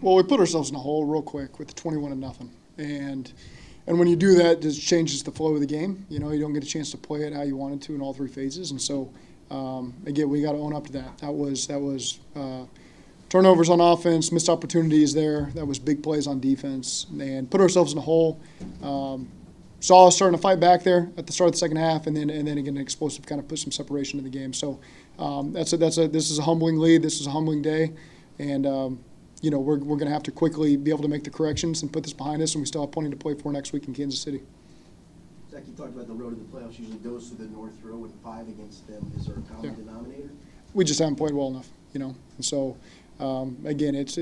Well, we put ourselves in a hole real quick with 21-0, and when you do that, it just changes the flow of the game. You know, you don't get a chance to play it how you wanted to in all 3 phases, and so again, we got to own up to that. That was turnovers on offense, missed opportunities there. That was big plays on defense, and put ourselves in a hole. Saw us starting to fight back there at the start of the second half, and then again, an explosive kind of put some separation in the game. So this is a humbling lead. This is a humbling day, and you know, we're going to have to quickly be able to make the corrections and put this behind us, and we still have plenty to play for next week in Kansas City. Zac, you talked about the road to the playoffs usually goes through the North Row, and 5 against them. Is there a common denominator? We just haven't played well enough, you know. And so, again, it's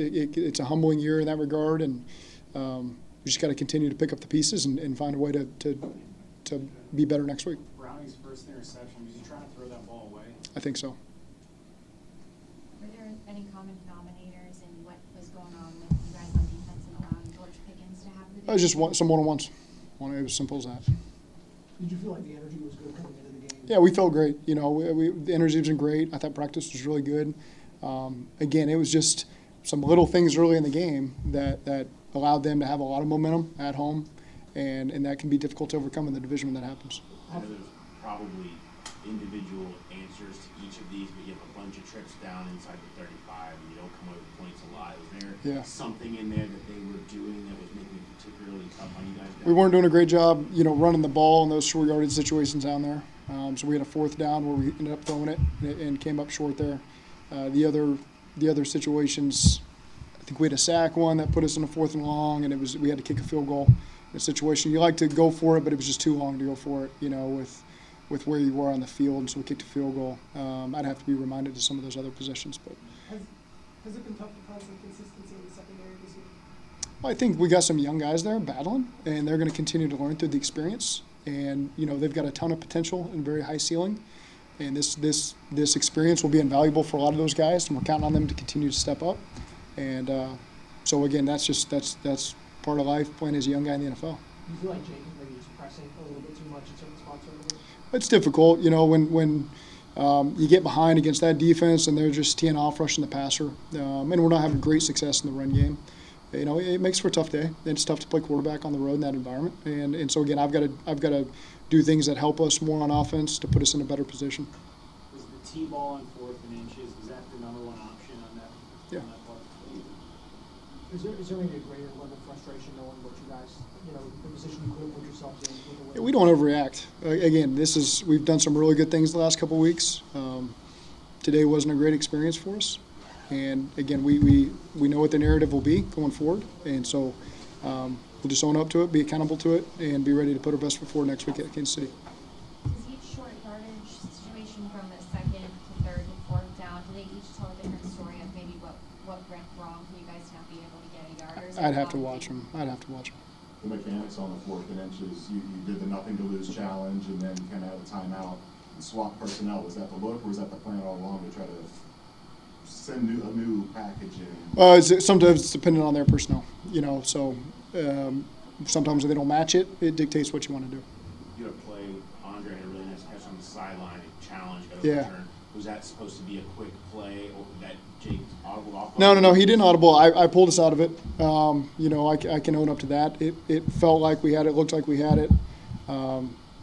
a humbling year in that regard, and we just got to continue to pick up the pieces and find a way to be better next week. Browning's first interception, was he trying to throw that ball away? I think so. Were there any common denominators in what was going on with you guys on defense and allowing George Pickens to have the day? It was just some one-on-ones. It was as simple as that. Did you feel like the energy was good coming into the game? Yeah, we felt great. You know, the energy was great. I thought practice was really good. Again, it was just some little things early in the game that allowed them to have a lot of momentum at home, and that can be difficult to overcome in the division when that happens. I know there's probably individual answers to each of these, but you have a bunch of trips down inside the 35, and you don't come away with points a lot. Was there something in there that they were doing that was making it particularly tough on you guys? We weren't doing a great job, you know, running the ball in those short yardage situations down there. So we had a 4th down where we ended up throwing it and came up short there. The other situations, I think we had a sack one that put us in a 4th and long, and we had to kick a field goal in a situation. You like to go for it, but it was just too long to go for it, you know, with where you were on the field, and so we kicked a field goal. I'd have to be reminded of some of those other possessions. But Has it been tough to find some consistency in the secondary this year? Well, I think we got some young guys there battling, and they're going to continue to learn through the experience. And, you know, they've got a ton of potential and very high ceiling. And this experience will be invaluable for a lot of those guys, and we're counting on them to continue to step up. And so, again, that's part of life, playing as a young guy in the NFL. Do you feel like Jake is maybe just pressing a little bit too much in certain spots over there? It's difficult, you know, when you get behind against that defense and they're just teeing off, rushing the passer, and we're not having great success in the run game. You know, it makes for a tough day. It's tough to play quarterback on the road in that environment. And so, again, I've got to do things that help us more on offense to put us in a better position. Was the T-ball on 4th and inches, was that the number 1 option on that? Yeah. On that part? Is there maybe a greater level of frustration knowing what you guys, you know, the position you could have put yourselves in? With the We don't overreact. Again, we've done some really good things the last couple of weeks. Today wasn't a great experience for us. And again, we know what the narrative will be going forward, and so we'll just own up to it, be accountable to it, and be ready to put our best foot forward next week at Kansas City. Is each short yardage situation from the 2nd to 3rd and 4th down, do they each tell a different story of maybe what went wrong for you guys to not be able to get a yard? I'd have to watch them. The mechanics on the 4th and inches, you did the nothing to lose challenge and then kind of had a timeout and swap personnel. Was that the look, or was that the plan all along to try to send a new package in? Sometimes it's dependent on their personnel, you know, so sometimes if they don't match it, it dictates what you want to do. You had a play, Andre had a really nice catch on the sideline, a challenge, got Yeah. overturned. Was that supposed to be a quick play, or that Jake audibled off? No, he didn't audible. I pulled us out of it. You know, I can own up to that. It felt like we had it, looked like we had it.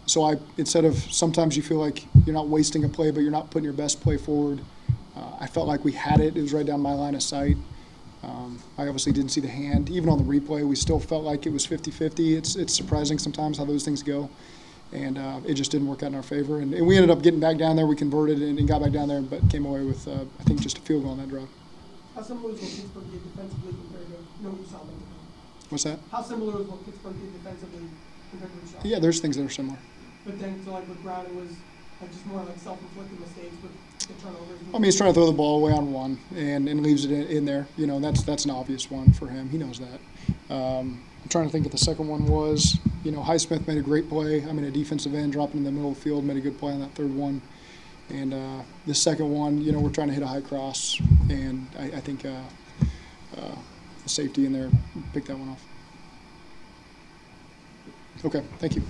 So instead of, sometimes you feel like you're not wasting a play, but you're not putting your best play forward. I felt like we had it. It was right down my line of sight. I obviously didn't see the hand. Even on the replay, we still felt like it was 50-50. It's surprising sometimes how those things go. And it just didn't work out in our favor. And we ended up getting back down there. We converted and got back down there, but came away with, I think, just a field goal on that drive. How similar is what Pittsburgh did defensively compared to what you saw them? What's that? How similar is what Pittsburgh did defensively compared to what you saw? Yeah, there's things that are similar. But then, so like with Browning was like just more like self-inflicted mistakes with the turnovers. I mean, he's trying to throw the ball away on one and leaves it in there. You know, that's an obvious one for him. He knows that. I'm trying to think if the second one was, you know, Highsmith made a great play. I mean, a defensive end dropping in the middle of the field, made a good play on that third one. And the second one, you know, we're trying to hit a high cross, and I think the safety in there picked that one off. Okay, thank you.